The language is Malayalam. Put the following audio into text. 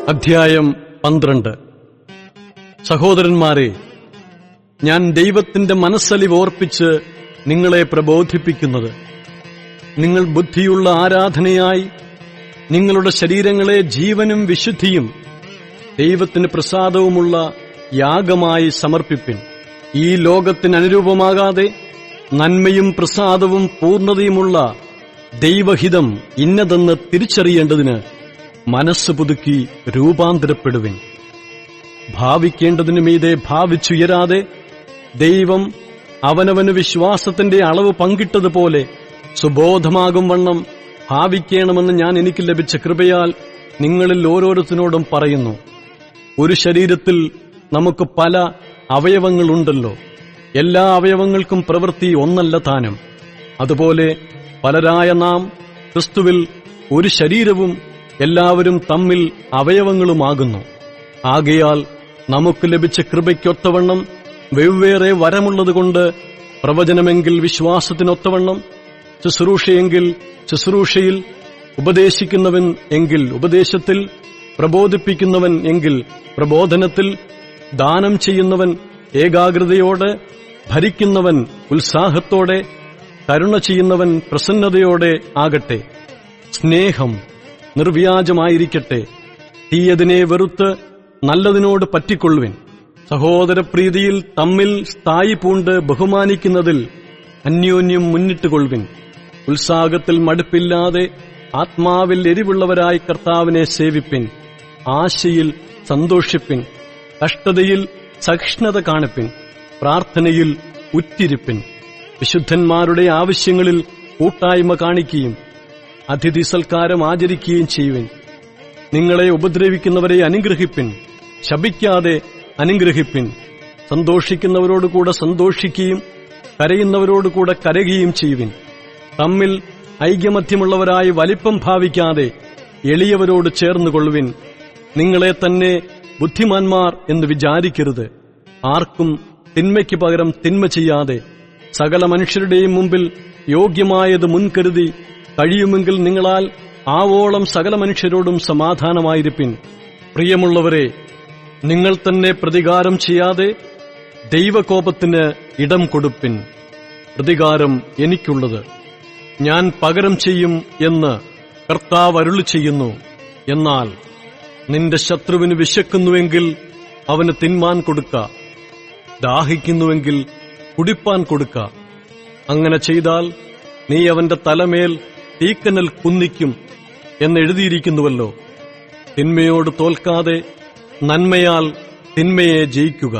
അധ്യായം 12. സഹോദരന്മാരെ, ഞാൻ ദൈവത്തിന്റെ മനസ്സലിവ് ഓർപ്പിച്ച് നിങ്ങളെ പ്രബോധിപ്പിക്കുന്നത്, നിങ്ങൾ ബുദ്ധിയുള്ള ആരാധനയായി നിങ്ങളുടെ ശരീരങ്ങളെ ജീവനും വിശുദ്ധിയും ദൈവത്തിന് പ്രസാദവുമുള്ള യാഗമായി സമർപ്പിപ്പിൻ. ഈ ലോകത്തിന് അനുരൂപമാകാതെ നന്മയും പ്രസാദവും പൂർണ്ണതയുമുള്ള ദൈവഹിതം ഇന്നതെന്ന് തിരിച്ചറിയേണ്ടതിന് മനസ്സ് പുതുക്കി രൂപാന്തരപ്പെടുവിൻ. ഭാവിക്കേണ്ടതിനു മീതെ ഭാവിച്ചുയരാതെ ദൈവം അവനവന് വിശ്വാസത്തിന്റെ അളവ് പങ്കിട്ടതുപോലെ സുബോധമാകും വണ്ണം ഭാവിക്കണമെന്ന് ഞാൻ എനിക്ക് ലഭിച്ച കൃപയാൽ നിങ്ങളിൽ ഓരോരുത്തരോടും പറയുന്നു. ഒരു ശരീരത്തിൽ നമുക്ക് പല അവയവങ്ങളുണ്ടല്ലോ, എല്ലാ അവയവങ്ങൾക്കും പ്രവൃത്തി ഒന്നല്ല താനും. അതുപോലെ പലരായ നാം ക്രിസ്തുവിൽ ഒരു ശരീരവും എല്ലാവരും തമ്മിൽ അവയവങ്ങളുമാകുന്നു. ആകയാൽ നമുക്ക് ലഭിച്ച കൃപയ്ക്കൊത്തവണ്ണം വെവ്വേറെ വരമുള്ളതുകൊണ്ട് പ്രവചനമെങ്കിൽ വിശ്വാസത്തിനൊത്തവണ്ണം, ശുശ്രൂഷയെങ്കിൽ ശുശ്രൂഷയിൽ, ഉപദേശിക്കുന്നവൻ എങ്കിൽ ഉപദേശത്തിൽ, പ്രബോധിപ്പിക്കുന്നവൻ എങ്കിൽ പ്രബോധനത്തിൽ, ദാനം ചെയ്യുന്നവൻ ഏകാഗ്രതയോടെ, ഭരിക്കുന്നവൻ ഉത്സാഹത്തോടെ, കരുണ ചെയ്യുന്നവൻ പ്രസന്നതയോടെ ആകട്ടെ. സ്നേഹം നിർവ്യാജമായിരിക്കട്ടെ. തീയതിനെ വെറുത്ത് നല്ലതിനോട് പറ്റിക്കൊള്ളുവിൻ. സഹോദരപ്രീതിയിൽ തമ്മിൽ സ്ഥായി പൂണ്ട് ബഹുമാനിക്കുന്നതിൽ അന്യോന്യം മുന്നിട്ടുകൊള്ളുവിൻ. ഉത്സാഹത്തിൽ മടുപ്പില്ലാതെ ആത്മാവിൽ എരിവുള്ളവരായി കർത്താവിനെ സേവിപ്പിൻ. ആശയിൽ സന്തോഷിപ്പിൻ. കഷ്ടതയിൽ സഹിഷ്ണുത കാണിപ്പിൻ. പ്രാർത്ഥനയിൽ ഉറ്റിരിപ്പിൻ. വിശുദ്ധന്മാരുടെ ആവശ്യങ്ങളിൽ കൂട്ടായ്മ കാണിക്കുകയും അതിഥി സൽക്കാരം ആചരിക്കുകയും ചെയ്യുവിൻ. നിങ്ങളെ ഉപദ്രവിക്കുന്നവരെ അനുഗ്രഹിപ്പിൻ, ശപിക്കാതെ അനുഗ്രഹിപ്പിൻ. സന്തോഷിക്കുന്നവരോടുകൂടെ സന്തോഷിക്കുകയും കരയുന്നവരോടുകൂടെ കരയുകയും ചെയ്യുവിൻ. തമ്മിൽ ഐകമത്യമുള്ളവരായി വലിപ്പം ഭാവിക്കാതെ എളിയവരോട് ചേർന്നുകൊള്ളുവിൻ. നിങ്ങളെ തന്നെ ബുദ്ധിമാന്മാർ എന്ന് വിചാരിക്കരുത്. ആർക്കും തിന്മയ്ക്ക് പകരം തിന്മ ചെയ്യാതെ സകല മനുഷ്യരുടെയും മുമ്പിൽ യോഗ്യമായത് മുൻകരുതി കഴിയുമെങ്കിൽ നിങ്ങളാൽ ആവോളം സകല മനുഷ്യരോടും സമാധാനമായിരിപ്പിൻ. പ്രിയമുള്ളവരെ, നിങ്ങൾ തന്നെ പ്രതികാരം ചെയ്യാതെ ദൈവകോപത്തിന് ഇടം കൊടുപ്പിൻ. പ്രതികാരം എനിക്കുള്ളത്, ഞാൻ പകരം ചെയ്യും എന്ന് കർത്താവ് അരുളി ചെയ്യുന്നു. എന്നാൽ നിന്റെ ശത്രുവിന് വിശക്കുന്നുവെങ്കിൽ അവന് തിന്മാൻ കൊടുക്ക, ദാഹിക്കുന്നുവെങ്കിൽ കുടിപ്പാൻ കൊടുക്ക. അങ്ങനെ ചെയ്താൽ നീ അവന്റെ തലമേൽ തീക്കനൽ കുന്നിക്കും എന്നെഴുതിയിരിക്കുന്നുവല്ലോ. തിന്മയോട് തോൽക്കാതെ നന്മയാൽ തിന്മയെ ജയിക്കുക.